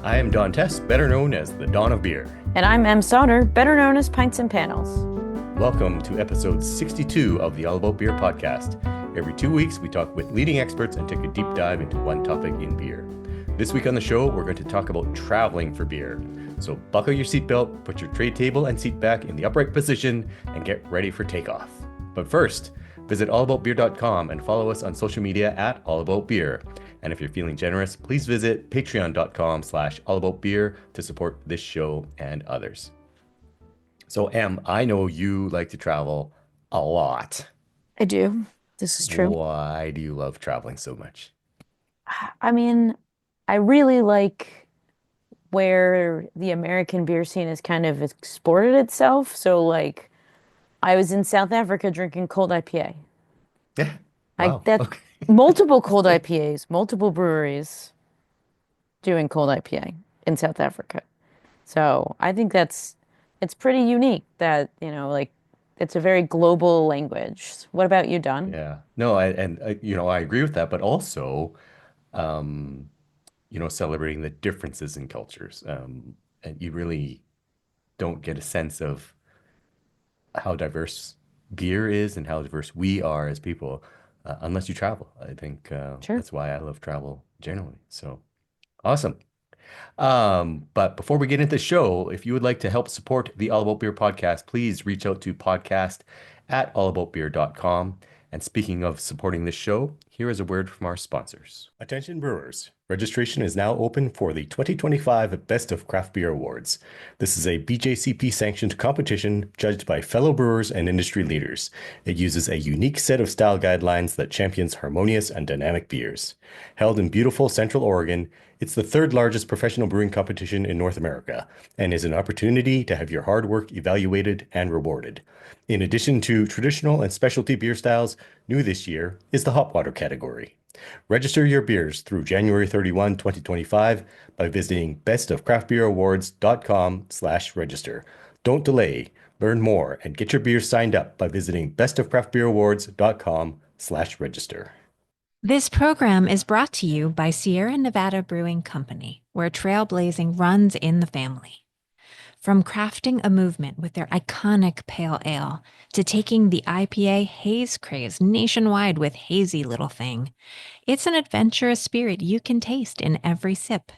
I am Don Tess, better known as the Dawn of Beer. And I'm Em Sauter, better known as Pints and Panels. Welcome to episode 62 of the All About Beer podcast. Every 2 weeks, we talk with leading experts and take a deep dive into one topic in beer. This week on the show, we're going to talk about traveling for beer. So buckle your seatbelt, put your tray table and seat back in the upright position, and get ready for takeoff. But first, visit allaboutbeer.com and follow us on social media at allaboutbeer. And if you're feeling generous, please visit patreon.com/allaboutbeer to support this show and others. So Em, I know you like to travel a lot. I do. This is true. Why do you love traveling so much? I mean, I really like where the American beer scene has kind of exported itself. So like I was in South Africa drinking cold IPA. Yeah. Wow. Okay. Multiple cold IPAs, multiple breweries doing cold IPA in South Africa. So I think it's pretty unique that, like it's a very global language. What about you, Don? Yeah. No, I agree with that, but also, celebrating the differences in cultures. And you really don't get a sense of how diverse beer is and how diverse we are as people, unless you travel. I think Sure. that's why I love travel generally. So awesome. But before we get into the show, if you would like to help support the All About Beer podcast, please reach out to podcast@allaboutbeer.com. And speaking of supporting this show, here is a word from our sponsors. Attention brewers. Registration is now open for the 2025 Best of Craft Beer Awards. This is a BJCP sanctioned competition judged by fellow brewers and industry leaders. It uses a unique set of style guidelines that champions harmonious and dynamic beers. Held in beautiful Central Oregon, it's the third largest professional brewing competition in North America and is an opportunity to have your hard work evaluated and rewarded. In addition to traditional and specialty beer styles, new this year is the hop water category. Register your beers through January 31, 2025 by visiting bestofcraftbeerawards.com/register. Don't delay. Learn more and get your beers signed up by visiting bestofcraftbeerawards.com/register. This program is brought to you by Sierra Nevada Brewing Company, where trailblazing runs in the family. From crafting a movement with their iconic pale ale to taking the IPA haze craze nationwide with Hazy Little Thing, it's an adventurous spirit you can taste in every sip.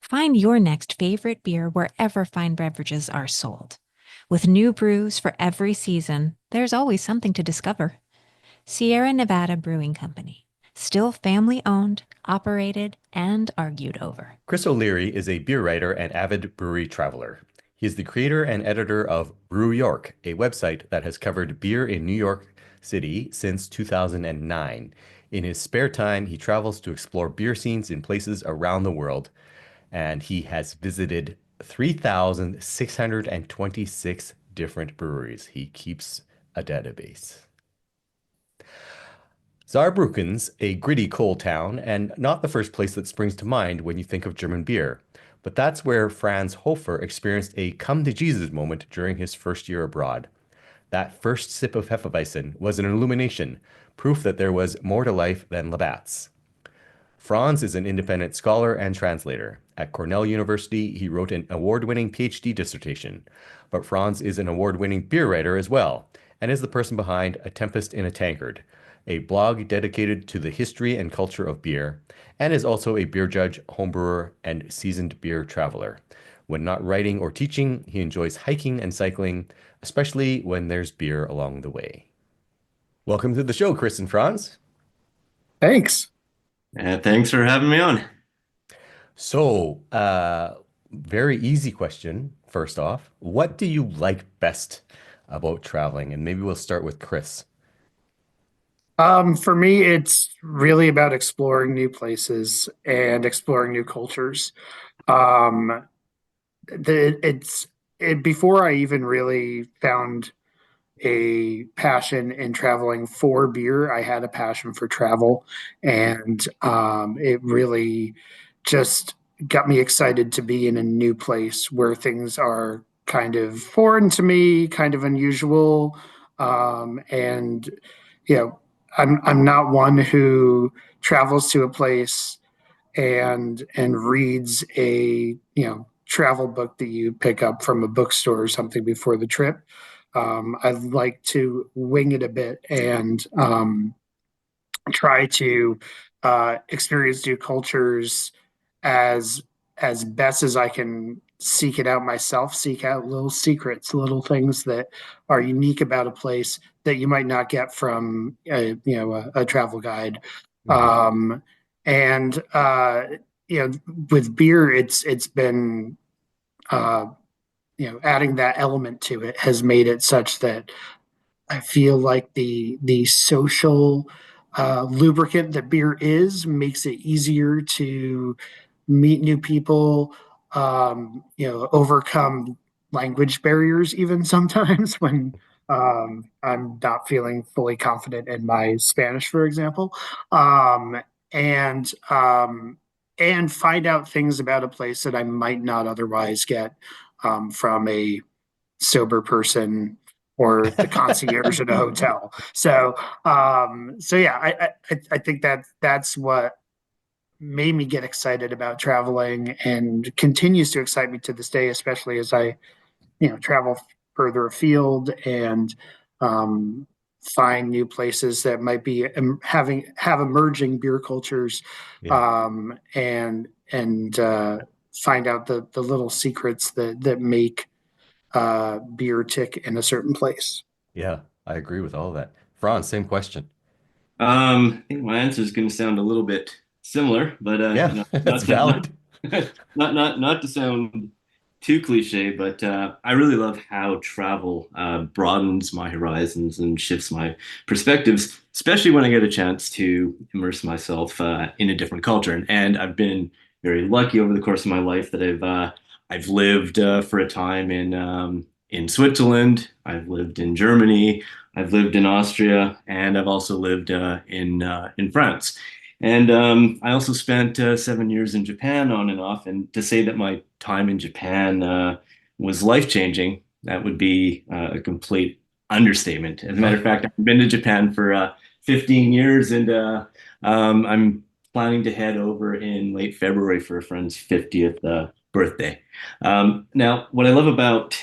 Find your next favorite beer wherever fine beverages are sold. With new brews for every season, there's always something to discover. Sierra Nevada Brewing Company. Still family-owned, operated, and argued over. Chris O'Leary is a beer writer and avid brewery traveler. He is the creator and editor of Brew York, a website that has covered beer in New York City since 2009. In his spare time, he travels to explore beer scenes in places around the world, and he has visited 3,626 different breweries. He keeps a database. Saarbrücken's a gritty coal town and not the first place that springs to mind when you think of German beer. But that's where Franz Hofer experienced a come-to-Jesus moment during his first year abroad. That first sip of Hefeweizen was an illumination, proof that there was more to life than Labatt's. Franz is an independent scholar and translator. At Cornell University, he wrote an award-winning PhD dissertation. But Franz is an award-winning beer writer as well, and is the person behind A Tempest in a Tankard, a blog dedicated to the history and culture of beer, and is also a beer judge, homebrewer, and seasoned beer traveler. When not writing or teaching, he enjoys hiking and cycling, especially when there's beer along the way. Welcome to the show, Chris and Franz. Thanks. Thanks for having me on. So, very easy question, first off. What do you like best about traveling? And maybe we'll start with Chris. For me, it's really about exploring new places and exploring new cultures. Before I even really found a passion in traveling for beer, I had a passion for travel, and it really just got me excited to be in a new place where things are kind of foreign to me, kind of unusual, and you know. I'm not one who travels to a place and reads a travel book that you pick up from a bookstore or something before the trip. I like to wing it a bit and try to experience new cultures as best as I can, seek it out myself, seek out little secrets, little things that are unique about a place that you might not get from a travel guide. Um, and with beer, it's been adding that element to it has made it such that I feel like the social lubricant that beer is makes it easier to meet new people, overcome language barriers even sometimes when I'm not feeling fully confident in my Spanish, for example, um, and um, and find out things about a place that I might not otherwise get from a sober person or the concierge at a hotel. So yeah, I think that's what made me get excited about traveling and continues to excite me to this day, especially as I travel further afield and um, find new places that might be have emerging beer cultures, Yeah. And find out the little secrets that make beer tick in a certain place. Yeah, I agree with all of that. Franz, same question. I think my answer is going to sound a little bit similar, but Yeah, that's valid. not to sound too cliche, but I really love how travel broadens my horizons and shifts my perspectives, especially when I get a chance to immerse myself in a different culture. And I've been very lucky over the course of my life that I've lived for a time in Switzerland. I've lived in Germany. I've lived in Austria, and I've also lived in France. And I also spent 7 years in Japan on and off. And to say that my time in Japan was life-changing, that would be a complete understatement. As a matter of fact, I've been to Japan for 15 years, and I'm planning to head over in late February for a friend's 50th birthday. Now, what I love about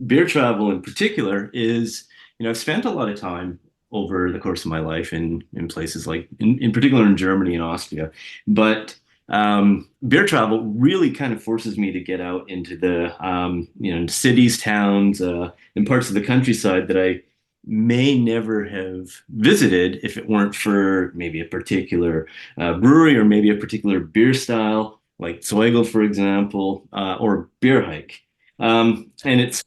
beer travel in particular is, I've spent a lot of time over the course of my life in places like, in particular in Germany and Austria. But beer travel really kind of forces me to get out into the, cities, towns, and parts of the countryside that I may never have visited if it weren't for maybe a particular brewery or maybe a particular beer style, like Zweigel, for example, or beer hike. And it's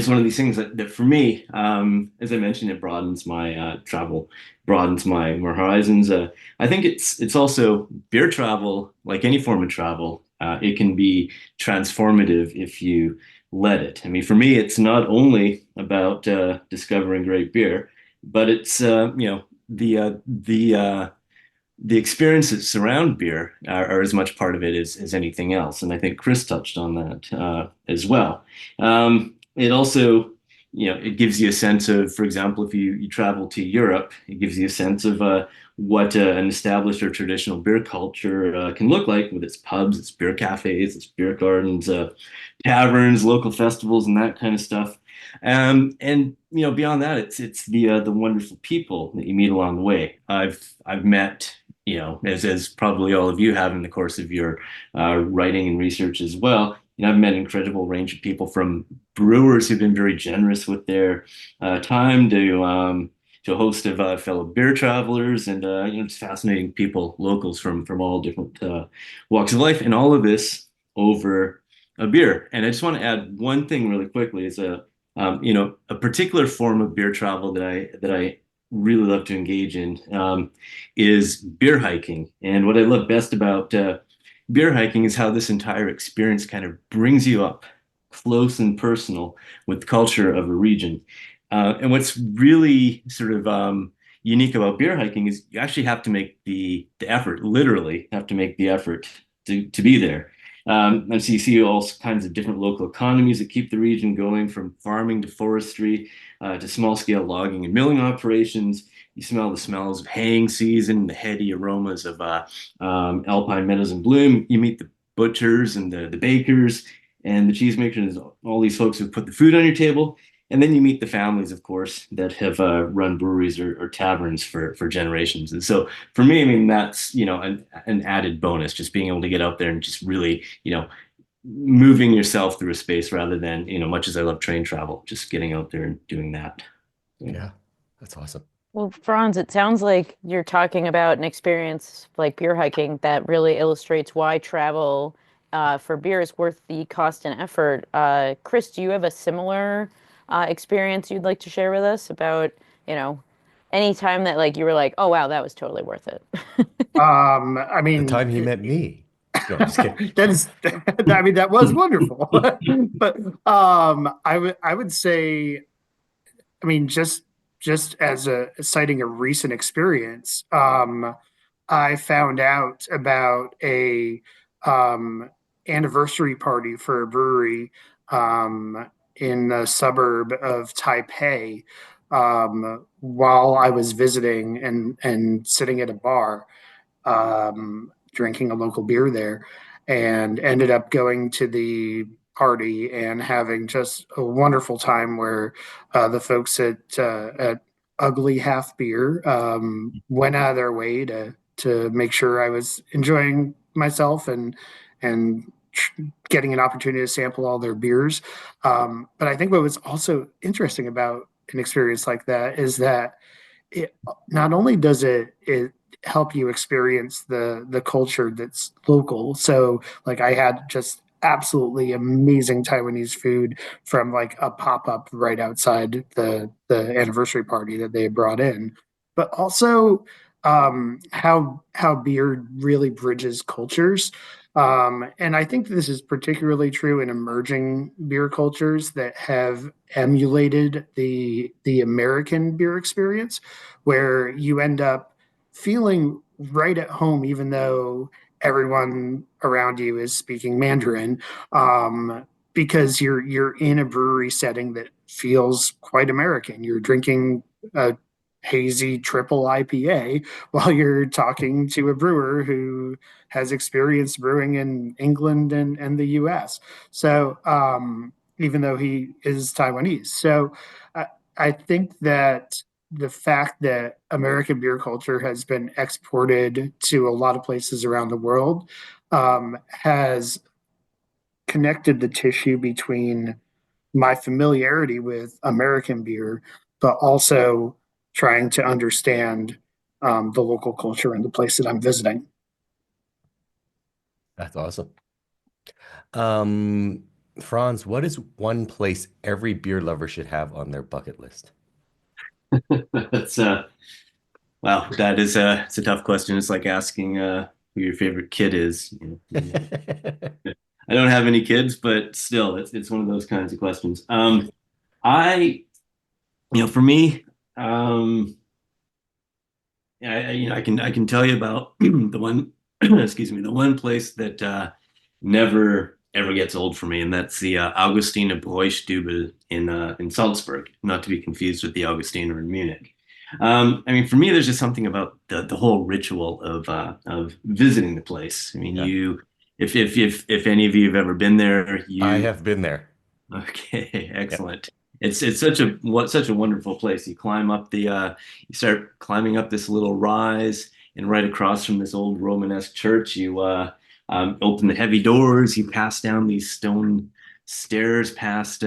one of these things that for me, as I mentioned, it broadens my travel, broadens my horizons. I think it's also beer travel, like any form of travel. It can be transformative if you let it. I mean, for me, it's not only about discovering great beer, but it's the experiences that surround beer are as much part of it as anything else. And I think Chris touched on that as well. It also, it gives you a sense of, for example, if you travel to Europe, it gives you a sense of what an established or traditional beer culture can look like with its pubs, its beer cafes, its beer gardens, taverns, local festivals, and that kind of stuff. And beyond that, it's the wonderful people that you meet along the way. I've met, as probably all of you have in the course of your writing and research as well. I've met an incredible range of people, from brewers who've been very generous with their time to a host of fellow beer travelers, and just fascinating people, locals from all different walks of life, and all of this over a beer. And I just want to add one thing really quickly: is a particular form of beer travel that I really love to engage in is beer hiking. And what I love best about beer hiking is how this entire experience kind of brings you up close and personal with the culture of a region. And what's really sort of unique about beer hiking is you actually have to make the effort, literally have to make the effort to be there. And so you see all kinds of different local economies that keep the region going, from farming to forestry to small-scale logging and milling operations. You smell the smells of haying season, the heady aromas of alpine meadows in bloom. You meet the butchers and the bakers and the cheesemakers, all these folks who put the food on your table. And then you meet the families, of course, that have run breweries or taverns for generations. And so for me, I mean, that's, an added bonus, just being able to get out there and just really, moving yourself through a space rather than, much as I love train travel, just getting out there and doing that. Yeah, that's awesome. Well, Franz, it sounds like you're talking about an experience like beer hiking that really illustrates why travel for beer is worth the cost and effort. Chris, do you have a similar experience you'd like to share with us about, you know, any time that like you were like, oh wow, that was totally worth it? I The mean, time he met me. No, I'm just kidding. that is, I mean, that was wonderful. But I would say, I mean, just as citing a recent experience, I found out about a anniversary party for a brewery in the suburb of Taipei while I was visiting and sitting at a bar, drinking a local beer there, and ended up going to the party and having just a wonderful time where the folks at Ugly Half Beer went out of their way to make sure I was enjoying myself and getting an opportunity to sample all their beers. But I think what was also interesting about an experience like that is that it not only does it help you experience the culture that's local. So like I had just absolutely amazing Taiwanese food from like a pop-up right outside the anniversary party that they brought in. But also how beer really bridges cultures. And I think this is particularly true in emerging beer cultures that have emulated the American beer experience, where you end up feeling right at home, even though everyone around you is speaking Mandarin, because you're in a brewery setting that feels quite American. You're drinking a hazy triple IPA while you're talking to a brewer who has experience brewing in England and the US. So even though he is Taiwanese. So I think that the fact that American beer culture has been exported to a lot of places around the world has connected the tissue between my familiarity with American beer, but also trying to understand the local culture and the place that I'm visiting. That's awesome. Um, Franz, what is one place every beer lover should have on their bucket list? That's wow, that is it's a tough question. It's like asking who your favorite kid is. I don't have any kids, but still, it's one of those kinds of questions. I, for me, I can tell you about the one, excuse me, the one place that never ever gets old for me, and that's the Augustiner Bräustube in Salzburg, not to be confused with the Augustiner in Munich. I mean, for me, there's just something about the whole ritual of visiting the place. I mean, Yeah. if any of you have ever been there, I have been there. Okay, Yep. excellent. It's such a wonderful place. You start climbing up this little rise, and right across from this old Romanesque church, you open the heavy doors. You pass down these stone stairs past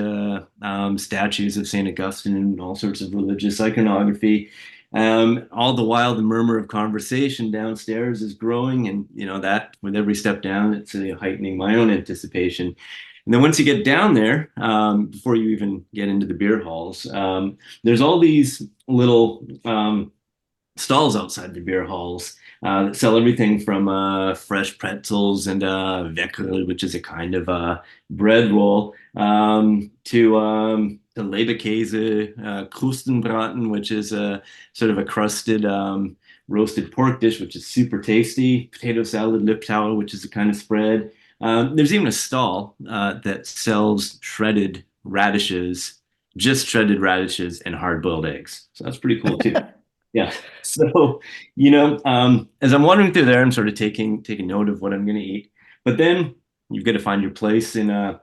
statues of Saint Augustine and all sorts of religious iconography. All the while, the murmur of conversation downstairs is growing, and that with every step down, it's heightening my own anticipation. And then once you get down there, before you even get into the beer halls, there's all these little stalls outside the beer halls that sell everything from fresh pretzels and Weckerl, which is a kind of bread roll, to the Leberkäse, Krustenbraten, which is a sort of a crusted roasted pork dish, which is super tasty, potato salad, Liptauer, which is a kind of spread, There's even a stall that sells just shredded radishes and hard-boiled eggs. So that's pretty cool too. Yeah. So, as I'm wandering through there, I'm sort of taking note of what I'm going to eat. But then you've got to find your place in the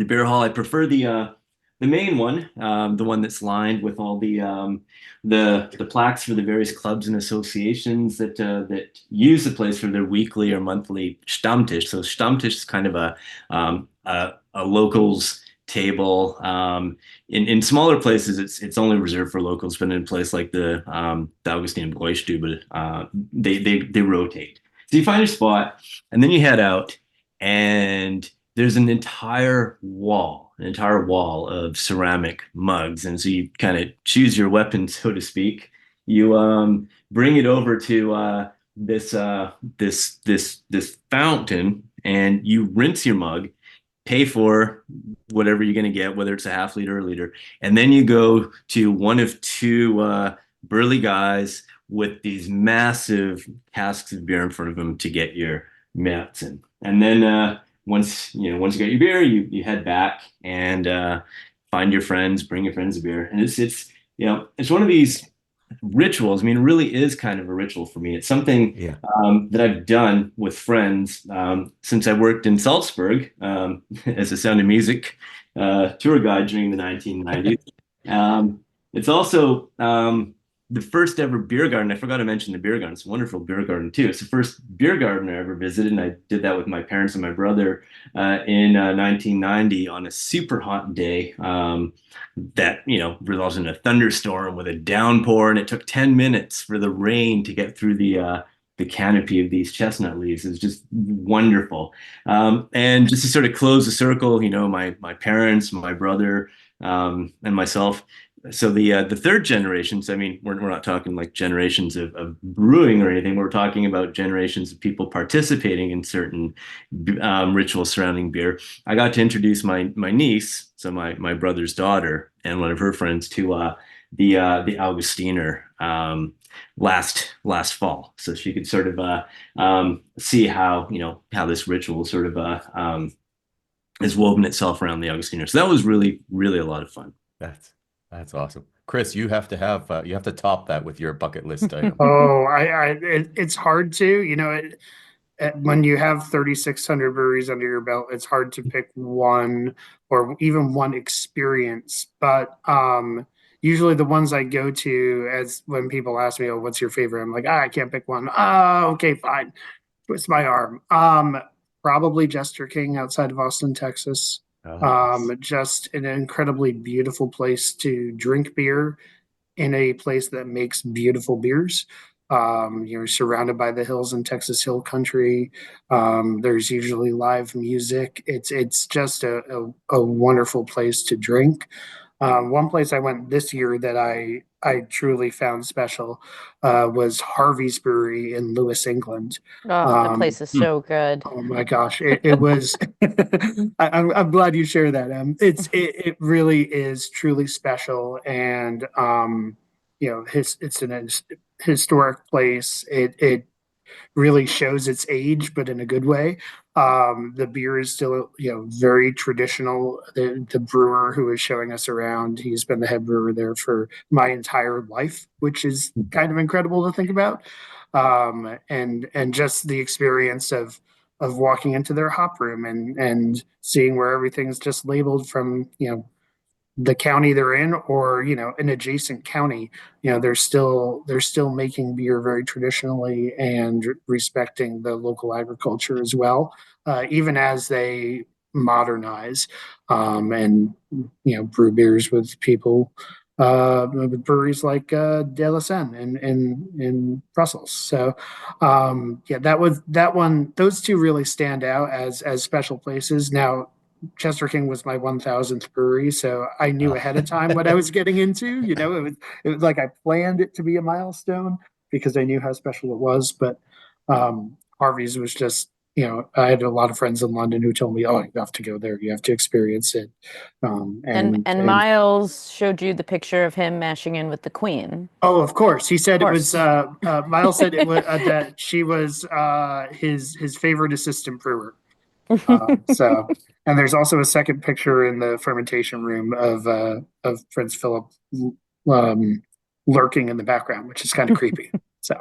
beer hall. I prefer the main one, the one that's lined with all the plaques for the various clubs and associations that use the place for their weekly or monthly Stammtisch. So Stammtisch is kind of a locals table. In smaller places, it's only reserved for locals, but in a place like the Augustine Bräustube, they rotate. So you find your spot, and then you head out, and there's an entire wall of ceramic mugs, and so you kind of choose your weapon, so to speak. You bring it over to this fountain, and you rinse your mug, pay for whatever you're going to get, whether it's a half liter or a liter, and then you go to one of two burly guys with these massive casks of beer in front of them to get your Märzen. And then once you get your beer, you head back and find your friends, bring your friends a beer, and it's one of these rituals. I mean, it really is kind of a ritual for me. It's something that I've done with friends since I worked in Salzburg as a sound and music tour guide during the 1990s. It's also the first ever beer garden. I forgot to mention the beer garden. It's a wonderful beer garden too. It's the first beer garden I ever visited, and I did that with my parents and my brother in 1990 on a super hot day that resulted in a thunderstorm with a downpour, and it took 10 minutes for the rain to get through the canopy of these chestnut leaves. It was just wonderful. And just to sort of close the circle, my parents, my brother, and myself. So the third generations, I mean, we're not talking like generations of brewing or anything. We're talking about generations of people participating in certain rituals surrounding beer. I got to introduce my niece, so my brother's daughter, and one of her friends to the Augustiner last fall, so she could sort of see how this ritual sort of has woven itself around the Augustiner. So that was really, really a lot of fun. That's awesome. Chris, you have to top that with your bucket list item. Oh, it's hard to, when you have 3,600 breweries under your belt, it's hard to pick one or even one experience. But usually the ones I go to, as when people ask me, "Oh, what's your favorite?" I'm like, I can't pick one. Oh, okay, fine. Twist my arm. Probably Jester King outside of Austin, Texas. Nice. Just an incredibly beautiful place to drink beer in a place that makes beautiful beers. You're surrounded by the hills in Texas Hill Country. There's usually live music. It's just a wonderful place to drink. One place I went this year that I truly found special was Harvey's Brewery in Lewis, England. Oh, that place is so good. Oh my gosh, it was. I'm glad you share that. It really is truly special, and it's an historic place. It really shows its age, but in a good way. The beer is still, very traditional. The brewer who is showing us around, he's been the head brewer there for my entire life, which is kind of incredible to think about. And just the experience of walking into their hop room and seeing where everything's just labeled from, the county they're in, or an adjacent county. They're still making beer very traditionally and respecting the local agriculture as well, even as they modernize and brew beers with people with breweries like De La Seine in Brussels. So that one, those two really stand out as special places. Now, Chester King was my 1,000th brewery, so I knew ahead of time what I was getting into. It was like I planned it to be a milestone because I knew how special it was. But Harvey's was just, I had a lot of friends in London who told me, "Oh, you have to go there. You have to experience it." And Miles showed you the picture of him mashing in with the Queen. Oh, of course. He said it was. Miles said it was that she was his favorite assistant brewer. So, and there's also a second picture in the fermentation room of Prince Philip um, lurking in the background, which is kind of creepy. So,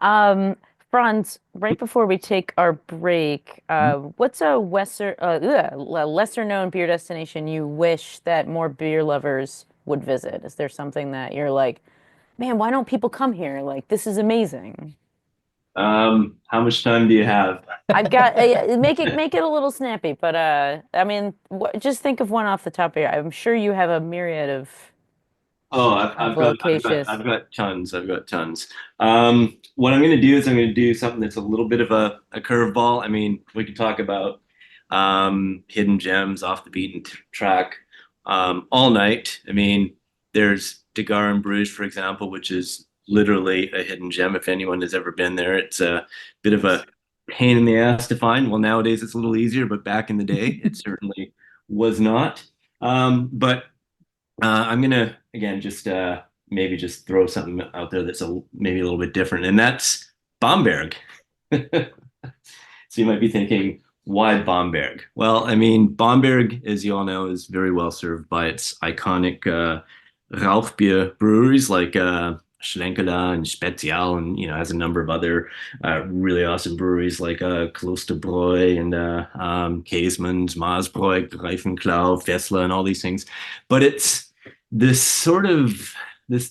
Um, Franz, right before we take our break, what's a lesser known beer destination you wish that more beer lovers would visit? Is there something that you're like, man, why don't people come here? Like, this is amazing. How much time do you have? I've got make it a little snappy, but I mean, just think of one off the top of your. I'm sure you have a myriad Oh, of locations. I've got tons. I've got tons. What I'm going to do is I'm going to do something that's a little bit of a curveball. I mean, we could talk about hidden gems off the beaten track all night. I mean, there's Degar in Bruges, for example, which is literally a hidden gem. If anyone has ever been there, it's a bit of a pain in the ass to find. Well, nowadays it's a little easier, but back in the day, it certainly was not. But I'm gonna again just maybe just throw something out there that's maybe a little bit different, and that's Bamberg. So you might be thinking, why Bamberg? Well, I mean, Bamberg, as you all know, is very well served by its iconic Rauchbier breweries like Schlenkerla and Spezial, and has a number of other really awesome breweries like Klosterbräu and Käsemann's, Maasbräu, Greifenklau, Fessler, and all these things. But it's this sort of this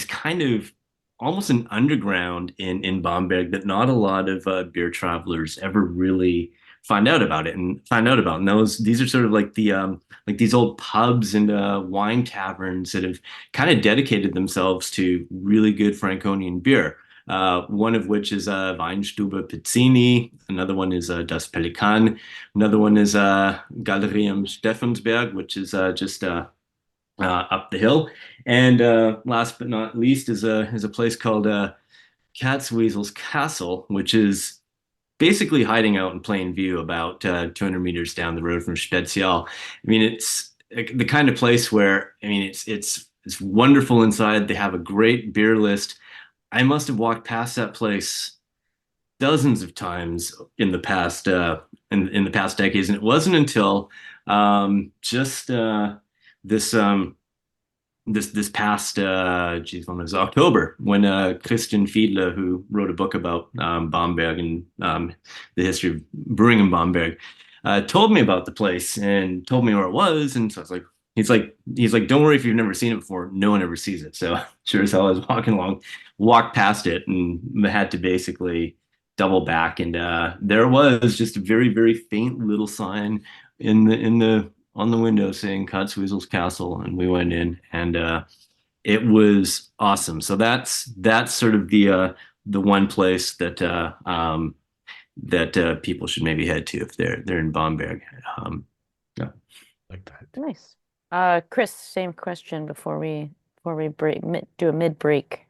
kind of almost an underground in Bamberg that not a lot of beer travelers ever really find out about it and find out about. And these are sort of like the like these old pubs and wine taverns that have kind of dedicated themselves to really good Franconian beer. One of which is Weinstube Pizzini. Another one is Das Pelikan. Another one is Galerie am Stephansberg, which is just up the hill. And last but not least is a place called Catsweasel's Castle, which is basically hiding out in plain view about 200 meters down the road from Spezial. I mean, it's the kind of place where, I mean, it's wonderful inside. They have a great beer list. I must have walked past that place dozens of times in the past in the past decades, and it wasn't until just this this past when was October, when Christian Fiedler, who wrote a book about Bamberg and the history of brewing in Bamberg, told me about the place and told me where it was. And so I was like, he's like, don't worry if you've never seen it before. No one ever sees it. So sure as hell I was walking along, walked past it, and had to basically double back. And there it was, just a very, very faint little sign in the on the window saying Kotzwiesel's Castle, and we went in, and it was awesome. So that's sort of the one place that that people should maybe head to if they're in Bamberg. Yeah, Like that. Nice. Chris, same question before we break do a mid break.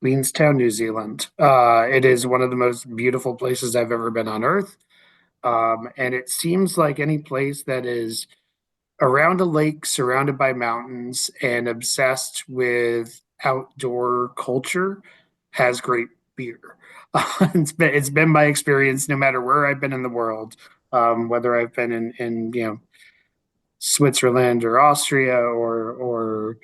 Queenstown, New Zealand. It is one of the most beautiful places I've ever been on Earth. And it seems like any place that is around a lake, surrounded by mountains, and obsessed with outdoor culture has great beer. It's been my experience no matter where I've been in the world, whether I've been in Switzerland or Austria or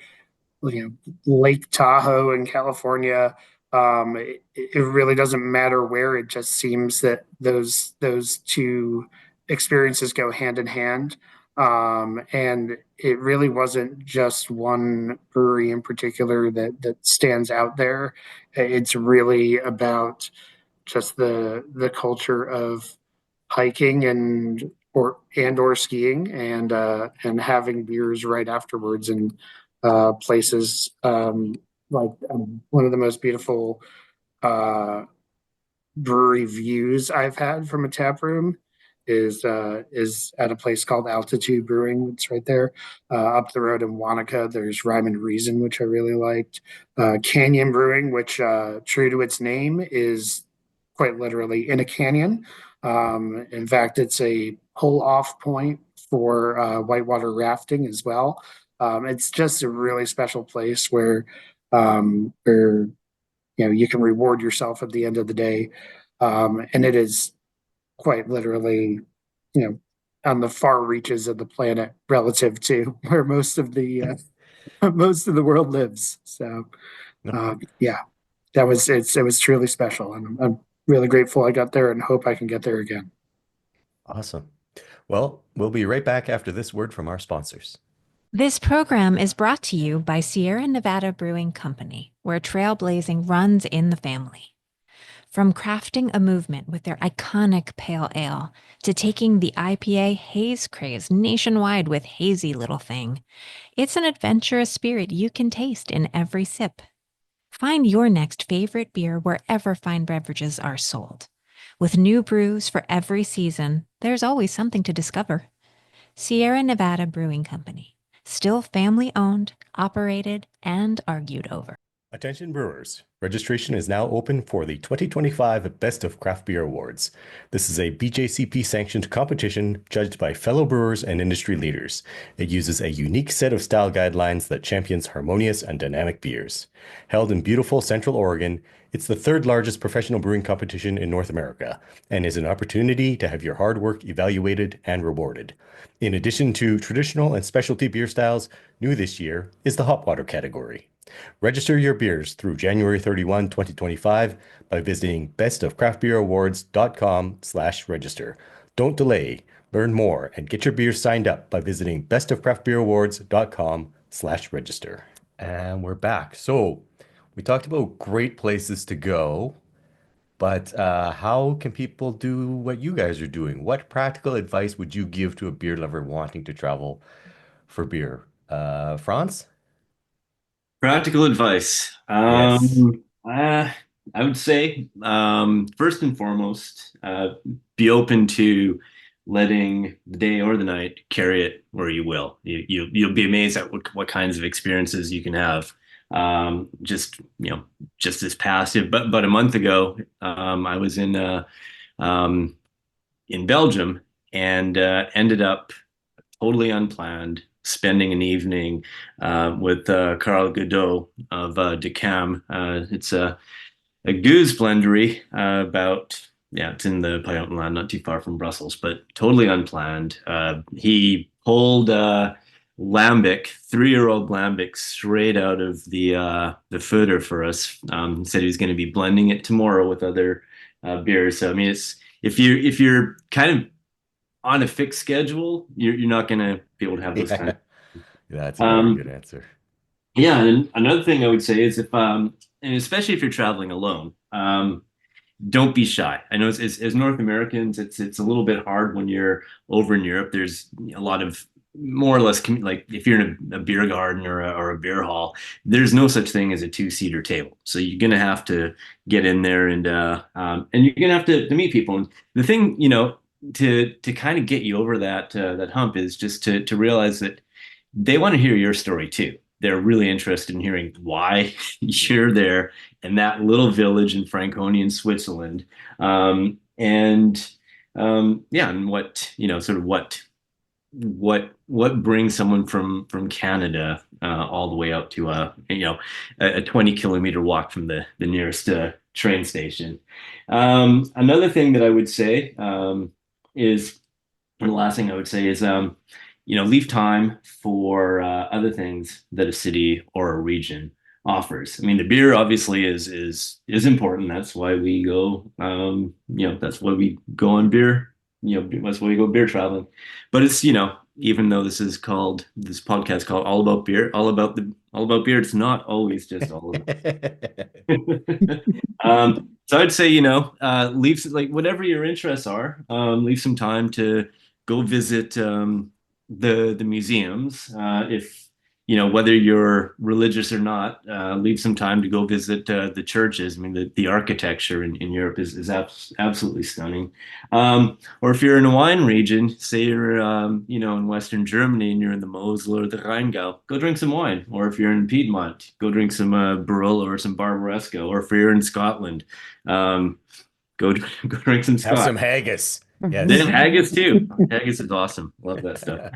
Lake Tahoe in California. It really doesn't matter where. It just seems that those two experiences go hand in hand. And it really wasn't just one brewery in particular that stands out there. It's really about just the culture of hiking or skiing and having beers right afterwards, and places like one of the most beautiful brewery views I've had from a tap room is at a place called Altitude Brewing. It's right there up the road in Wanaka. There's Rhyme and Reason, which I really liked. Canyon Brewing, which true to its name is quite literally in a canyon. In fact, it's a pull-off point for whitewater rafting as well. It's just a really special place where you can reward yourself at the end of the day. And it is quite literally, on the far reaches of the planet relative to where most of the most of the world lives. So, yeah, it was truly special, and I'm really grateful I got there and hope I can get there again. Awesome. Well, we'll be right back after this word from our sponsors. This program is brought to you by Sierra Nevada Brewing Company, where trailblazing runs in the family. From crafting a movement with their iconic pale ale to taking the IPA haze craze nationwide with Hazy Little Thing, it's an adventurous spirit you can taste in every sip. Find your next favorite beer wherever fine beverages are sold. With new brews for every season, there's always something to discover. Sierra Nevada Brewing Company, still family-owned, operated, and argued over. Attention brewers, registration is now open for the 2025 Best of Craft Beer Awards. This is a BJCP sanctioned competition judged by fellow brewers and industry leaders. It uses a unique set of style guidelines that champions harmonious and dynamic beers. Held in beautiful Central Oregon, it's the third largest professional brewing competition in North America and is an opportunity to have your hard work evaluated and rewarded. In addition to traditional and specialty beer styles, new this year is the hop water category. Register your beers through January 31, 2025 by visiting bestofcraftbeerawards.com/register. Don't delay. Learn more and get your beers signed up by visiting bestofcraftbeerawards.com/register. And we're back. So we talked about great places to go, but how can people do what you guys are doing? What practical advice would you give to a beer lover wanting to travel for beer? Franz? Practical advice. Yes. I would say, first and foremost, be open to letting the day or the night carry it where you will. You'll be amazed at what kinds of experiences you can have. Just this past, but a month ago, I was in Belgium and ended up totally unplanned, spending an evening with Carl Godot of Decam. It's a goose blendery it's in the Pajottenland, not too far from Brussels, but totally unplanned. He pulled lambic, 3-year-old lambic, straight out of the footer for us. He said he was going to be blending it tomorrow with other beers. So I mean, it's if you're kind of on a fixed schedule, you're not going to be able to have those kind of. That's a very good answer. Yeah, and another thing I would say is and especially if you're traveling alone, don't be shy. I know as North Americans, it's a little bit hard when you're over in Europe. There's a lot of more or less like if you're in a beer garden or a beer hall, there's no such thing as a 2-seater table. So you're gonna have to get in there and you're gonna have to meet people. And the thing, to kind of get you over that hump is just to realize that they want to hear your story too. They're really interested in hearing why you're there in that little village in Franconia, Switzerland, and what sort of what brings someone from Canada all the way out to a 20-kilometer walk from the nearest train station. Another thing that I would say is, and the last thing I would say is, leave time for other things that a city or a region offers. I mean, the beer obviously is important. That's why we go. That's why we go on beer. That's why we go beer traveling. But it's even though this podcast called All About Beer, all about beer. It's not always just all about. So I'd say leave like whatever your interests are. Leave some time to go visit the museums. If whether you're religious or not, leave some time to go visit the churches. I mean, the architecture in Europe is absolutely stunning. Or if you're in a wine region, say you're in Western Germany and you're in the Mosel or the Rheingau, go drink some wine. Or if you're in Piedmont, go drink some Barolo or some Barbaresco. Or if you're in Scotland, go drink some Scotch. Have some haggis. Yes. Then haggis too. Haggis is awesome. Love that stuff.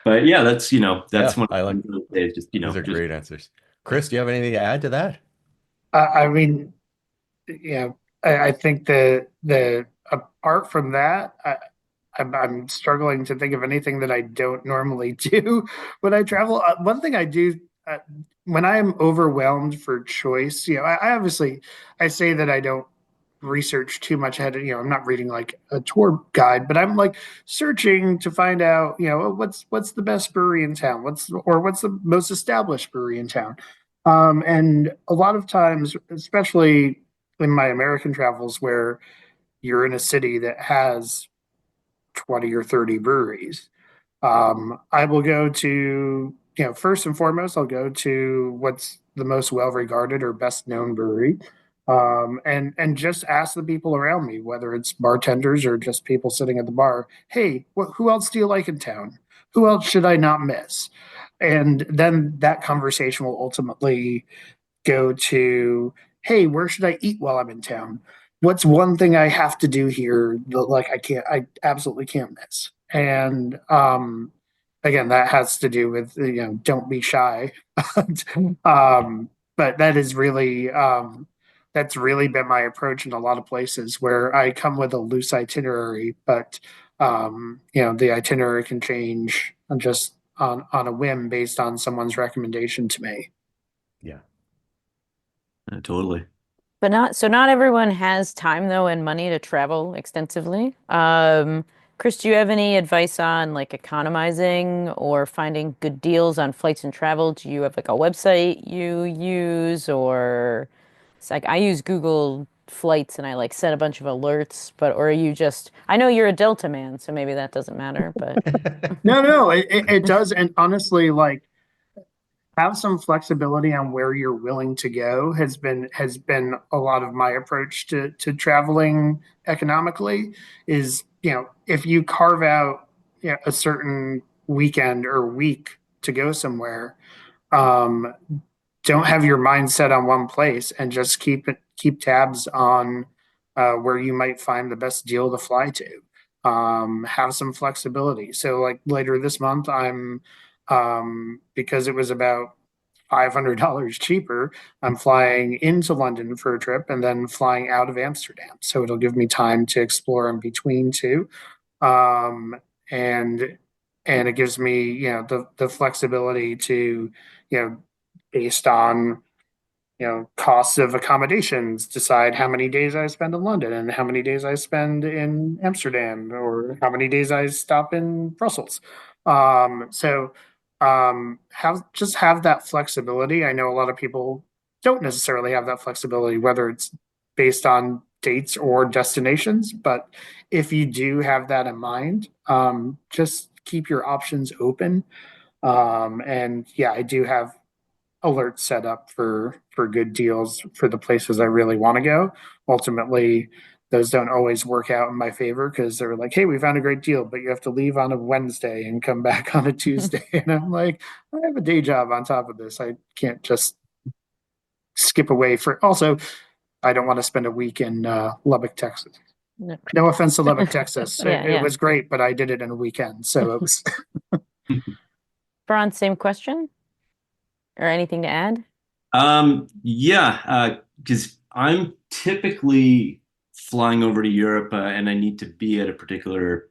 But yeah, that's one. I like. Just These are great answers. Chris, do you have anything to add to that? I mean, yeah, I think the apart from that, I'm struggling to think of anything that I don't normally do when I travel. One thing I do when I am overwhelmed for choice, I obviously I say that I don't research too much ahead of, I'm not reading like a tour guide, but I'm like searching to find out, what's the best brewery in town, what's the most established brewery in town. And a lot of times, especially in my American travels, where you're in a city that has 20 or 30 breweries, I will go to, first and foremost, I'll go to what's the most well regarded or best known brewery. And just ask the people around me, whether it's bartenders or just people sitting at the bar, hey, who else do you like in town? Who else should I not miss? And then that conversation will ultimately go to, hey, where should I eat while I'm in town? What's one thing I have to do here that like I absolutely can't miss? And again, that has to do with, don't be shy. But that is really that's really been my approach in a lot of places where I come with a loose itinerary, but the itinerary can change just on a whim based on someone's recommendation to me. Yeah. Totally. But not everyone has time though and money to travel extensively. Chris, do you have any advice on like economizing or finding good deals on flights and travel? Do you have like a website you use, or it's like I use Google Flights and I like set a bunch of alerts, but or are you just I know you're a Delta man, so maybe that doesn't matter, but No, it does. And honestly, like have some flexibility on where you're willing to go has been a lot of my approach to traveling economically is, if you carve out, a certain weekend or week to go somewhere, um, don't have your mind set on one place and just keep tabs on where you might find the best deal to fly to. Have some flexibility. So like later this month, I'm because it was about $500 cheaper, I'm flying into London for a trip and then flying out of Amsterdam. So it'll give me time to explore in between too. Um, and and it gives me, the flexibility to, based on, costs of accommodations, decide how many days I spend in London and how many days I spend in Amsterdam or how many days I stop in Brussels. Have that flexibility. I know a lot of people don't necessarily have that flexibility, whether it's based on dates or destinations. But if you do have that in mind, just keep your options open. And yeah, I do have alerts set up for good deals for the places I really want to go. Ultimately, those don't always work out in my favor because they're like, "Hey, we found a great deal, but you have to leave on a Wednesday and come back on a Tuesday." And I'm like, "I have a day job on top of this. I can't just skip away for." Also, I don't want to spend a week in Lubbock, Texas. no. No offense to Lubbock, Texas. Yeah, It yeah. was great, but I did it in a weekend, so it was. Brian, same question or anything to add? Yeah, because I'm typically flying over to Europe, and I need to be in a particular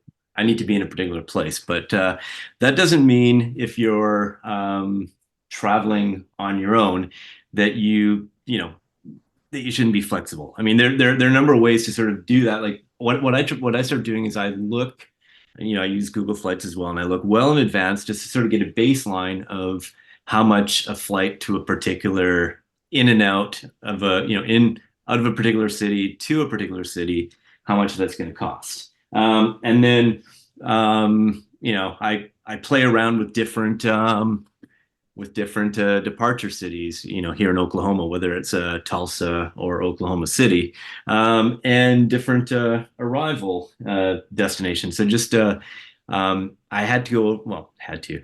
place. But that doesn't mean if you're traveling on your own that that you shouldn't be flexible. I mean, there are a number of ways to sort of do that. Like what I start doing is I look, I use Google Flights as well, and I look well in advance just to sort of get a baseline of how much a flight to a particular in and out of in out of a particular city to a particular city, how much that's going to cost. And then I play around with different departure cities, here in Oklahoma, whether it's Tulsa or Oklahoma City, and different arrival destinations. So just I had to go. Well, had to.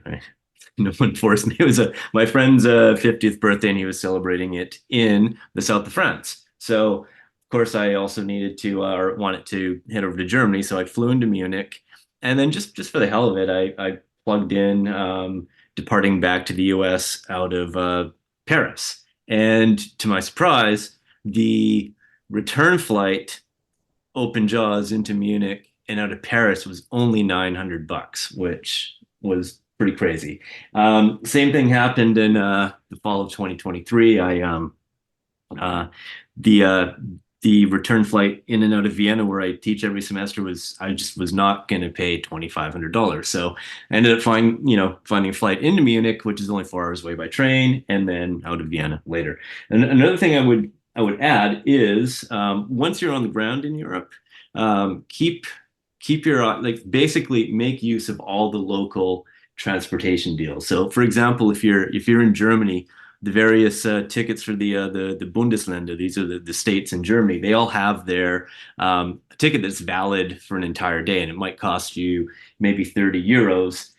No one forced me. It was my friend's 50th birthday, and he was celebrating it in the south of France. So, of course, I also needed to or wanted to head over to Germany. So I flew into Munich, and then just for the hell of it, I plugged in departing back to the U.S. out of Paris. And to my surprise, the return flight, open jaws into Munich and out of Paris, was only $900, which was pretty crazy. Same thing happened in the fall of 2023. Uh, the uh, the return flight in and out of Vienna, where I teach every semester, I just was not going to pay $2,500. So I ended up finding a flight into Munich, which is only 4 hours away by train, and then out of Vienna later. And another thing I would add is, once you're on the ground in Europe, keep your, like, basically make use of all the local transportation deals. So, for example, if you're in Germany, the various tickets for the Bundesländer, these are the states in Germany, they all have their ticket that's valid for an entire day, and it might cost you maybe 30 euros.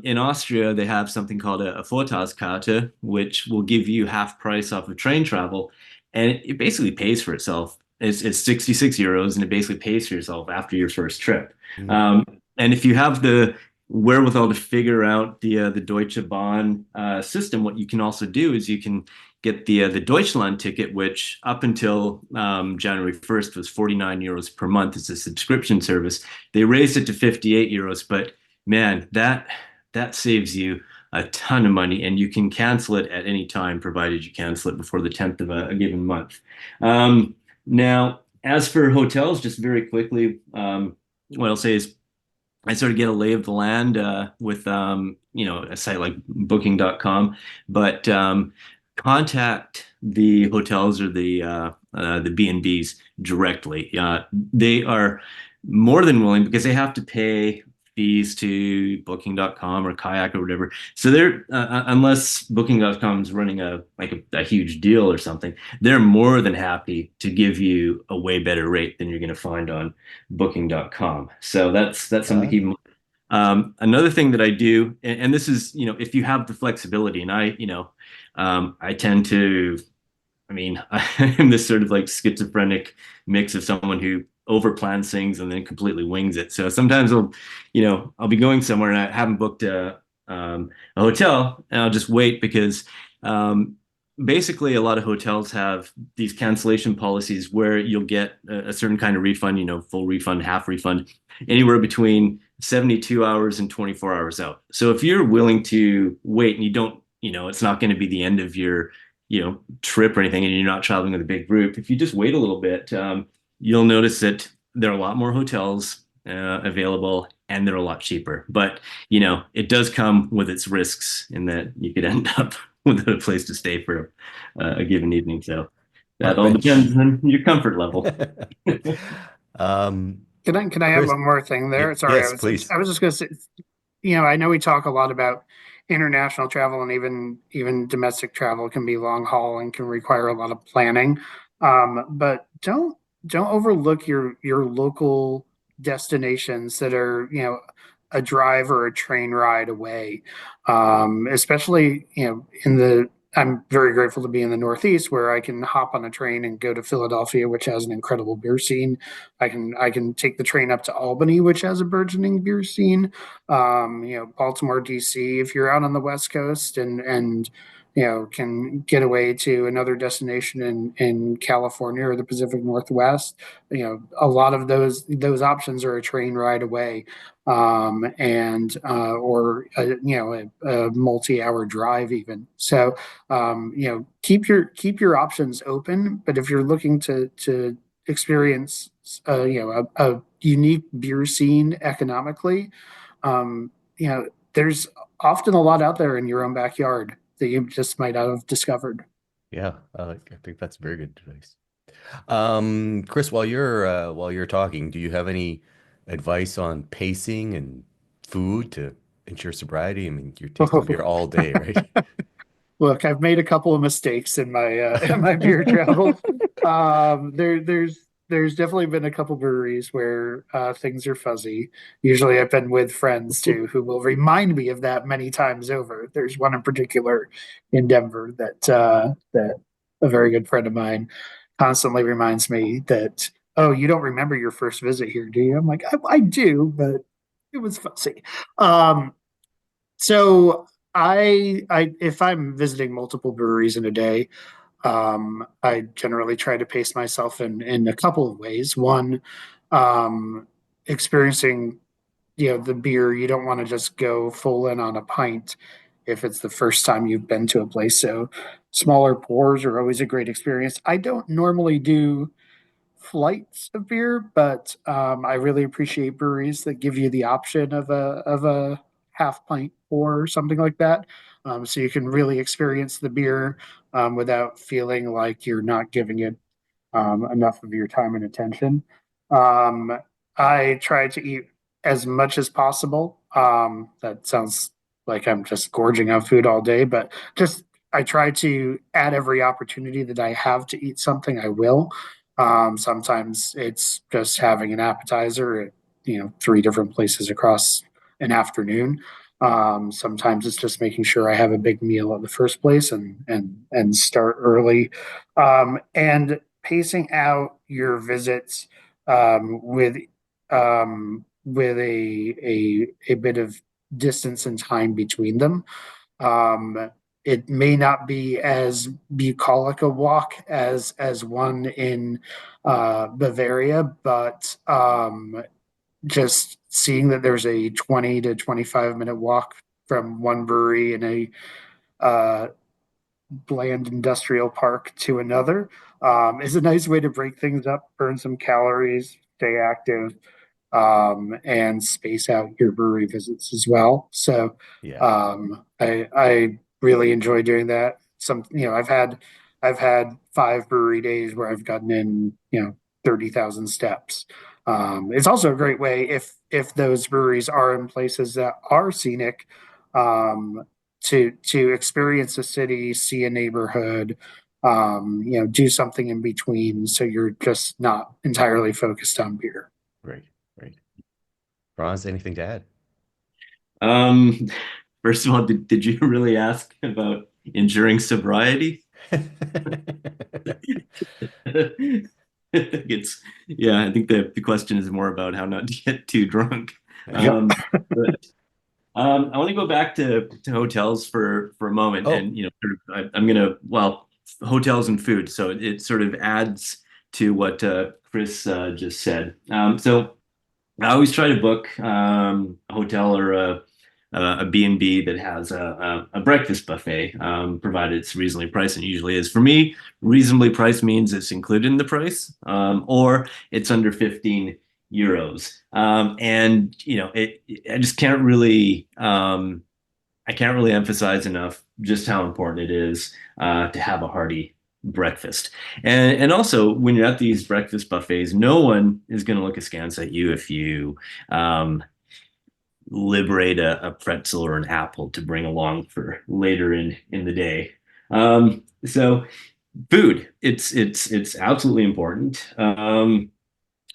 In Austria, they have something called a Vortagskarte, which will give you half price off of train travel, and it basically pays for itself. It's 66 euros, and it basically pays for yourself after your first trip. And if you have the wherewithal to figure out the Deutsche Bahn system, what you can also do is you can get the Deutschland ticket, which up until January 1st was 49 euros per month. It's a subscription service. They raised it to 58 euros, but man, that saves you a ton of money, and you can cancel it at any time, provided you cancel it before the 10th of a given month. Now, as for hotels, just very quickly, what I'll say is I sort of get a lay of the land with a site like Booking.com, but contact the hotels or the B&Bs directly. They are more than willing, because they have to pay fees to Booking.com or Kayak or whatever. So they're unless Booking.com is running a huge deal or something, they're more than happy to give you a way better rate than you're going to find on Booking.com. So that's something to keep in mind. Another thing that I do, and this is, if you have the flexibility, and I tend to, I'm this sort of like schizophrenic mix of someone who overplans things and then completely wings it. So sometimes I'll be going somewhere and I haven't booked a hotel, and I'll just wait, because basically a lot of hotels have these cancellation policies where you'll get a certain kind of refund, full refund, half refund, anywhere between 72 hours and 24 hours out. So if you're willing to wait and you don't, it's not going to be the end of your trip or anything, and you're not traveling with a big group, if you just wait a little bit, you'll notice that there are a lot more hotels available, and they're a lot cheaper. But it does come with its risks, in that you could end up without a place to stay for a given evening. So that all depends on your comfort level. Can I have Chris, one more thing there? Sorry, yes, please. I was just going to say, I know we talk a lot about international travel, and even domestic travel can be long haul and can require a lot of planning. But don't overlook your local destinations that are, a drive or a train ride away. Especially, I'm very grateful to be in the Northeast, where I can hop on a train and go to Philadelphia, which has an incredible beer scene. I can take the train up to Albany, which has a burgeoning beer scene. Baltimore, DC, if you're out on the West Coast, and can get away to another destination in California or the Pacific Northwest. A lot of those options are a train ride away, or a multi-hour drive even. So keep your options open. But if you're looking to experience a unique beer scene economically, there's often a lot out there in your own backyard that you just might not have discovered. Yeah, I think that's very good advice. Chris, while you're talking, do you have any advice on pacing and food to ensure sobriety? I mean, you're tasting beer all day, right? Look, I've made a couple of mistakes in my beer travel. There's definitely been a couple breweries where things are fuzzy. Usually, I've been with friends too, who will remind me of that many times over. There's one in particular in Denver that a very good friend of mine constantly reminds me that, oh, you don't remember your first visit here, do you? I'm like, I do, but it was fuzzy. So I if I'm visiting multiple breweries in a day, I generally try to pace myself in a couple of ways. One, um, experiencing, the beer, you don't want to just go full in on a pint if it's the first time you've been to a place. So smaller pours are always a great experience. I don't normally do flights of beer, but I really appreciate breweries that give you the option of a half pint or something like that, so you can really experience the beer without feeling like you're not giving it enough of your time and attention. Um, I try to eat as much as possible. That sounds like I'm just gorging on food all day, but just I try to, at every opportunity that I have to eat something, I will. Sometimes it's just having an appetizer at, three different places across an afternoon. Sometimes it's just making sure I have a big meal at the first place and start early. And pacing out your visits with a bit of distance and time between them. It may not be as bucolic a walk as one in Bavaria, but just seeing that there's a 20 to 25-minute walk from one brewery in a uh, bland industrial park to another is a nice way to break things up, burn some calories, stay active, and space out your brewery visits as well. So Yeah. I really enjoy doing that. I've had 5 brewery days where I've gotten in 30,000 steps. It's also a great way if those breweries are in places that are scenic, um, to experience a city, see a neighborhood, do something in between, so you're just not entirely focused on beer. Right. Right. Franz, anything to add? Um, First of all, did you really ask about ensuring sobriety? I think the question is more about how not to get too drunk. Yep. But I want to go back to hotels for a moment, Oh. and I'm gonna hotels and food. So it sort of adds to what Chris just said. So I always try to book a hotel or a B&B that has a breakfast buffet, provided it's reasonably priced, and it usually is. For me, reasonably priced means it's included in the price, or it's under 15 euros. And I just can't really, I can't really emphasize enough just how important it is to have a hearty breakfast. And also, when you're at these breakfast buffets, no one is going to look askance at you if you liberate a pretzel or an apple to bring along for later in the day. So food, it's absolutely important.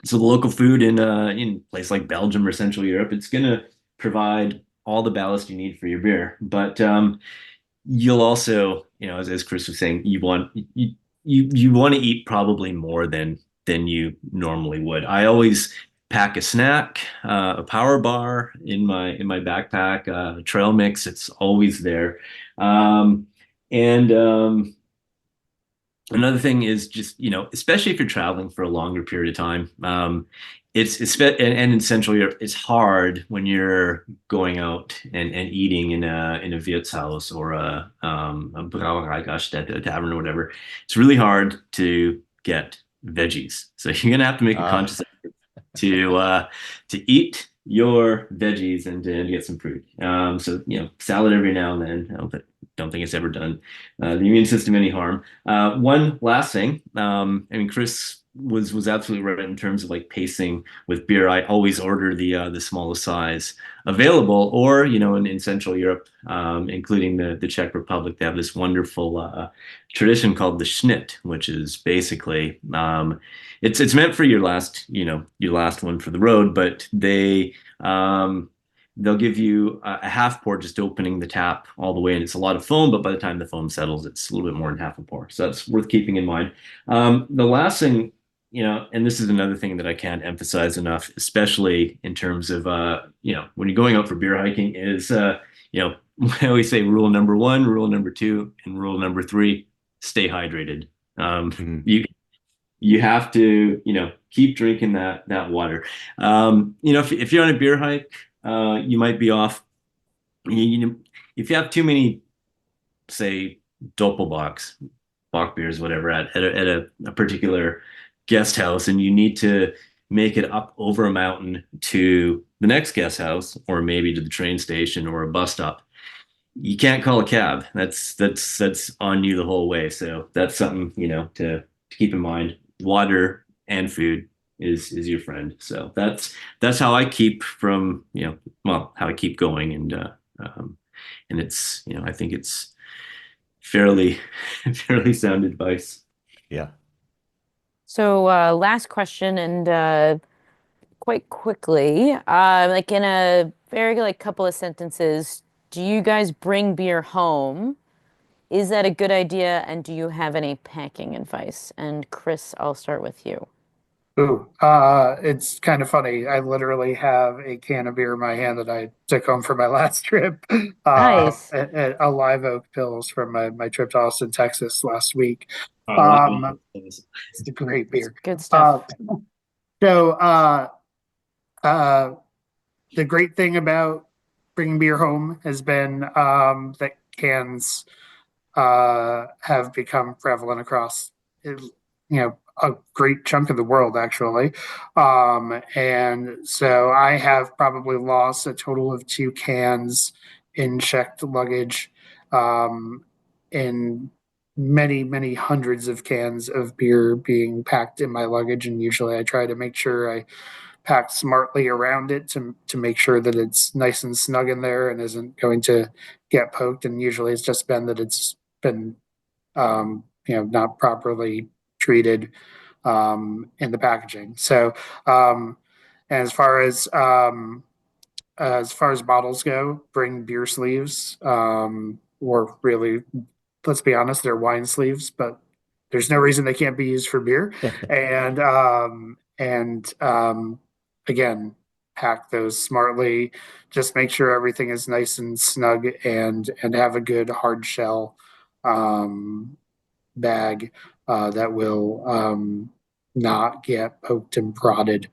So the local food in a place like Belgium or Central Europe, it's going to provide all the ballast you need for your beer. But you'll also, as Chris was saying, you want to eat probably more than you normally would. I always pack a snack, a power bar in my backpack, trail mix. It's always there. And Another thing is just, especially if you're traveling for a longer period of time, and in Central Europe, it's hard when you're going out and eating in a Wirtshaus or a Brauereigaststätte, a tavern or whatever. It's really hard to get veggies. So you're gonna have to make a conscious effort to eat your veggies and to get some fruit. So salad every now and then. Don't think it's ever done the immune system any harm. One last thing. Chris was absolutely right in terms of like pacing with beer. I always order the smallest size available, or in Central Europe, including the Czech Republic, they have this wonderful tradition called the Schnitt, which is basically it's meant for your last one for the road, but they'll give you a half pour just opening the tap all the way, and it's a lot of foam, but by the time the foam settles, it's a little bit more than half a pour. So that's worth keeping in mind. The last thing, and this is another thing that I can't emphasize enough, especially in terms of, when you're going out for beer hiking, is, I always say rule number one, rule number two, and rule number three: stay hydrated. Mhm. You have to, keep drinking that water. If you're on a beer hike, you might be off. If you have too many, say, Doppelbocks, Bock beers, whatever, at a particular guest house, and you need to make it up over a mountain to the next guest house, or maybe to the train station or a bus stop, you can't call a cab. That's on you the whole way. So that's something, to keep in mind. Water and food is your friend. So that's how I keep from, how I keep going. And it's, I think it's fairly fairly sound advice. Yeah. So, last question, and quite quickly, like in a very like couple of sentences, do you guys bring beer home? Is that a good idea? And do you have any packing advice? And Chris, I'll start with you. Ooh, it's kind of funny. I literally have a can of beer in my hand that I took home for my last trip. Nice. A Live Oak Pills from my trip to Austin, Texas last week. I love Um, it. it's a great It's beer. good stuff. So, uh, the great thing about bringing beer home has been that cans have become prevalent across, a great chunk of the world, actually. And so I have probably lost a total of 2 cans in checked luggage, in many, many hundreds of cans of beer being packed in my luggage. And usually I try to make sure I packed smartly around it to make sure that it's nice and snug in there and isn't going to get poked. And usually it's just been that it's been not properly treated in the packaging. So as far as bottles go, bring beer sleeves, or really, let's be honest, they're wine sleeves, but there's no reason they can't be used for beer. And again, pack those smartly. Just make sure everything is nice and snug, and have a good hard shell um, bag that will not get poked and prodded.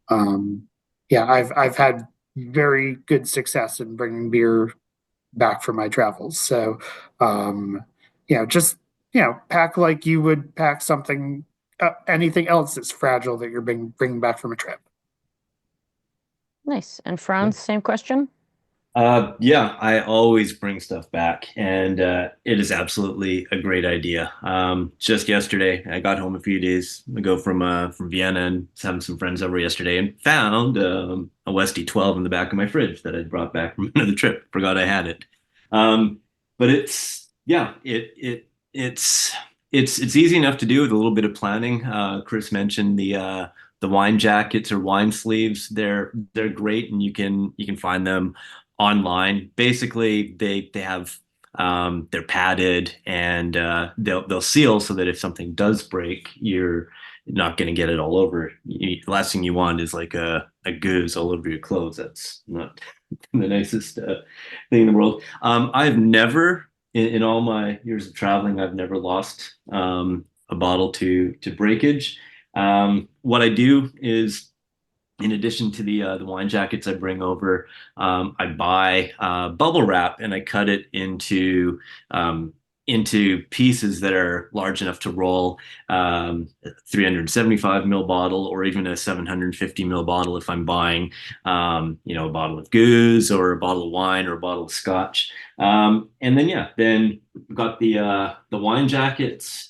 Yeah, I've had very good success in bringing beer back from my travels. So, just pack like you would pack something, anything else that's fragile that you're bringing back from a trip. Nice. And Franz, same question? Yeah, I always bring stuff back, and it is absolutely a great idea. Just yesterday, I got home a few days ago from Vienna, and was having some friends over yesterday, and found a Westie 12 in the back of my fridge that I'd brought back from another trip. Forgot I had it. But it's yeah, it's easy enough to do with a little bit of planning. Chris mentioned the wine jackets or wine sleeves. They're great, and you can find them online. Basically, they have they're padded, and they'll seal so that if something does break, you're not going to get it all over. The last thing you want is like a goose all over your clothes. That's not the nicest thing in the world. I've never, in all my years of traveling, I've never lost a bottle to breakage. What I do is, in addition to the wine jackets I bring over, I buy bubble wrap, and I cut it into pieces that are large enough to roll, 375 ml bottle, or even a 750 ml bottle if I'm buying a bottle of goose or a bottle of wine or a bottle of scotch. And then we've got the wine jackets.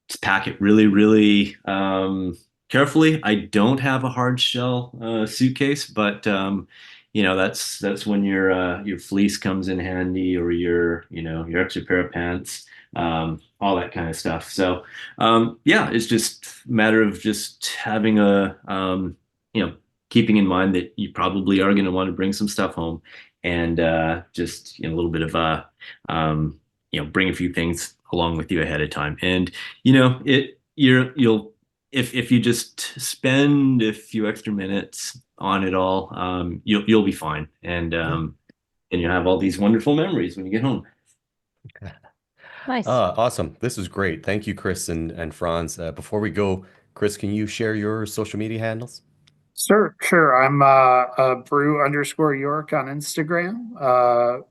Just pack it really, really carefully. I don't have a hard shell suitcase, but that's when your fleece comes in handy, or your extra pair of pants, all that kind of stuff. So yeah, it's just a matter of just having keeping in mind that you probably are going to want to bring some stuff home, and just a little bit of bring a few things along with you ahead of time. And you'll if you just spend a few extra minutes on it all, you'll be fine. And and you have all these wonderful memories when you get home. Nice. Awesome. This is great. Thank you, Chris and Franz. Before we go, Chris, can you share your social media handles? Sure. I'm brew_York on Instagram,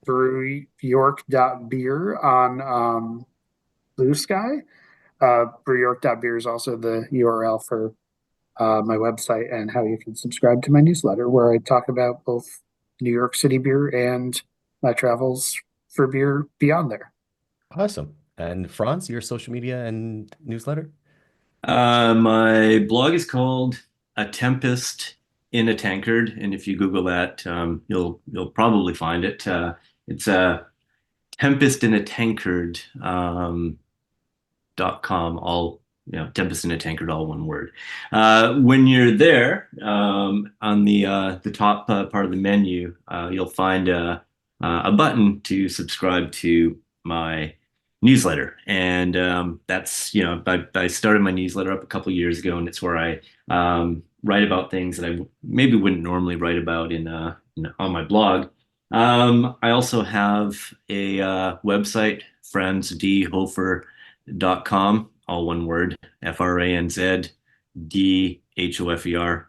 brewyork.beer on Blue Sky. Brewyork.beer is also the URL for my website and how you can subscribe to my newsletter, where I talk about both New York City beer and my travels for beer beyond there. Awesome. And Franz, your social media and newsletter? My blog is called A Tempest in a Tankard, and if you Google that, you'll probably find it. It's a Tempest in a Tankard .com, all Tempest in a Tankard, all one word. When you're there, on the top part of the menu, you'll find a button to subscribe to my newsletter, and that's I started my newsletter up a couple years ago, and it's where I write about things that I maybe wouldn't normally write about on my blog. I also have a website, franzdhofer.com, all one word, FRANZ DHOFER,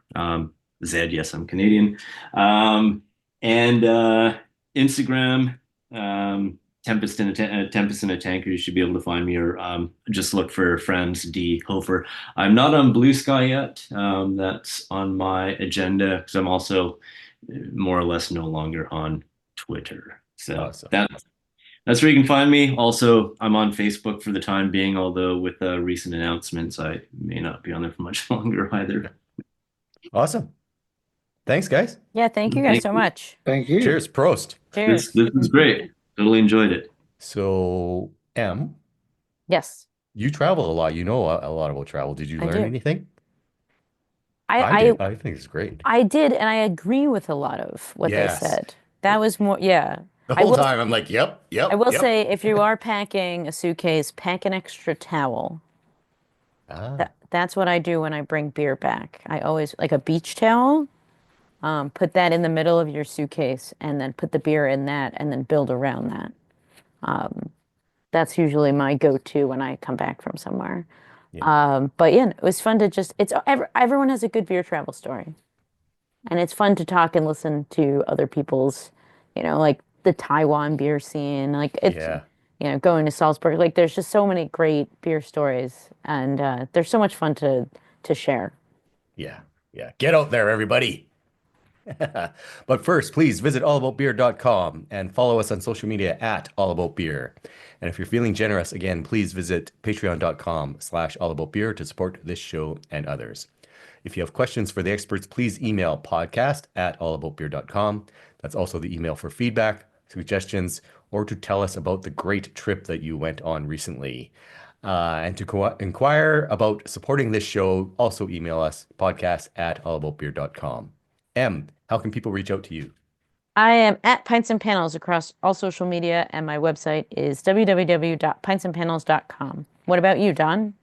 yes, I'm Canadian. And Instagram, Tempest in a Tanker, you should be able to find me, or just look for Franz D. Hofer. I'm not on Blue Sky yet. That's on my agenda, because I'm also more or less no longer on Twitter. So Awesome. that's where you can find me. Also, I'm on Facebook for the time being, although with recent announcements, I may not be on there for much longer either. Awesome. Thanks, guys. Yeah, thank you guys Thank so you. much. Thank you. Cheers. Prost. Cheers. This is great. Totally enjoyed it. So, Em, Yes, you travel a lot. You know a lot about travel. Did you I learn do. anything? I did. I think it's great. I did, and I agree with a lot of what they Yes. said. That was more, yeah. The I whole will, time I'm like, yep. I will say, if you are packing a suitcase, pack an extra towel. Ah, That's what I do when I bring beer back. I always like a beach towel. Put that in the middle of your suitcase, and then put the beer in that, and then build around that. That's usually my go-to when I come back from somewhere. yeah. But yeah, it was fun to just, everyone has a good beer travel story. And it's fun to talk and listen to other people's, like the Taiwan beer scene. Like it's, Yeah. going to Salzburg. Like there's just so many great beer stories, and they're so much fun to share. Yeah. Yeah. Get out there, everybody. But first, please visit allaboutbeer.com and follow us on social media at allaboutbeer. And if you're feeling generous, again, please visit patreon.com/allaboutbeer to support this show and others. If you have questions for the experts, please email podcast@allaboutbeer.com. That's also the email for feedback, suggestions, or to tell us about the great trip that you went on recently. And to inquire about supporting this show, also email us podcast@allaboutbeer.com. Em, how can people reach out to you? I am at Pints and Panels across all social media, and my website is www.pintsandpanels.com. What about you, Don?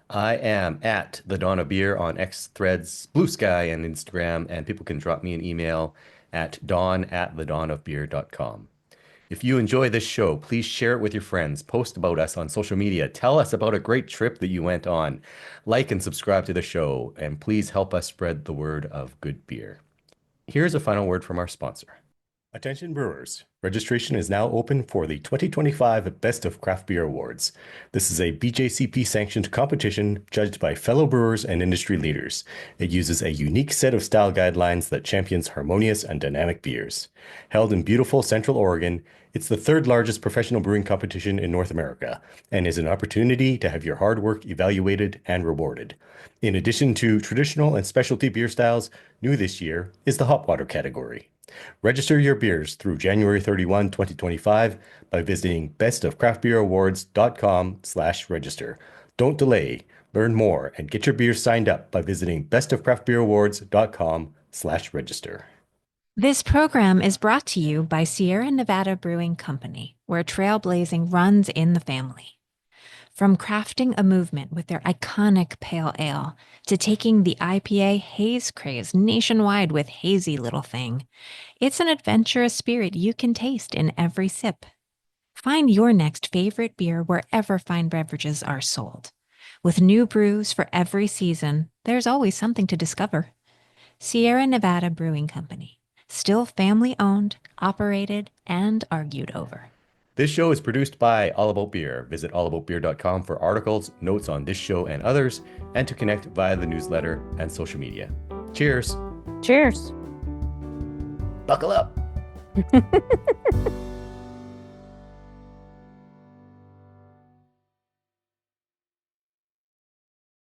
I am at the Dawn of Beer on X, Threads, Blue Sky, and Instagram, and people can drop me an email at dawn@thedawnofbeer.com. If you enjoy this show, please share it with your friends, post about us on social media, tell us about a great trip that you went on, like and subscribe to the show, and please help us spread the word of good beer. Here's a final word from our sponsor. Attention brewers, registration is now open for the 2025 Best of Craft Beer Awards. This is a BJCP sanctioned competition judged by fellow brewers and industry leaders. It uses a unique set of style guidelines that champions harmonious and dynamic beers. Held in beautiful Central Oregon, it's the third largest professional brewing competition in North America and is an opportunity to have your hard work evaluated and rewarded. In addition to traditional and specialty beer styles, new this year is the hop water category. Register your beers through January 31, 2025 by visiting bestofcraftbeerawards.com/register. Don't delay. Learn more and get your beers signed up by visiting bestofcraftbeerawards.com/register. This program is brought to you by Sierra Nevada Brewing Company, where trailblazing runs in the family. From crafting a movement with their iconic pale ale to taking the IPA haze craze nationwide with Hazy Little Thing, it's an adventurous spirit you can taste in every sip. Find your next favorite beer wherever fine beverages are sold. With new brews for every season, there's always something to discover. Sierra Nevada Brewing Company. Still family owned, operated, and argued over. This show is produced by All About Beer. Visit allaboutbeer.com for articles, notes on this show and others, and to connect via the newsletter and social media. Cheers. Cheers. Buckle up.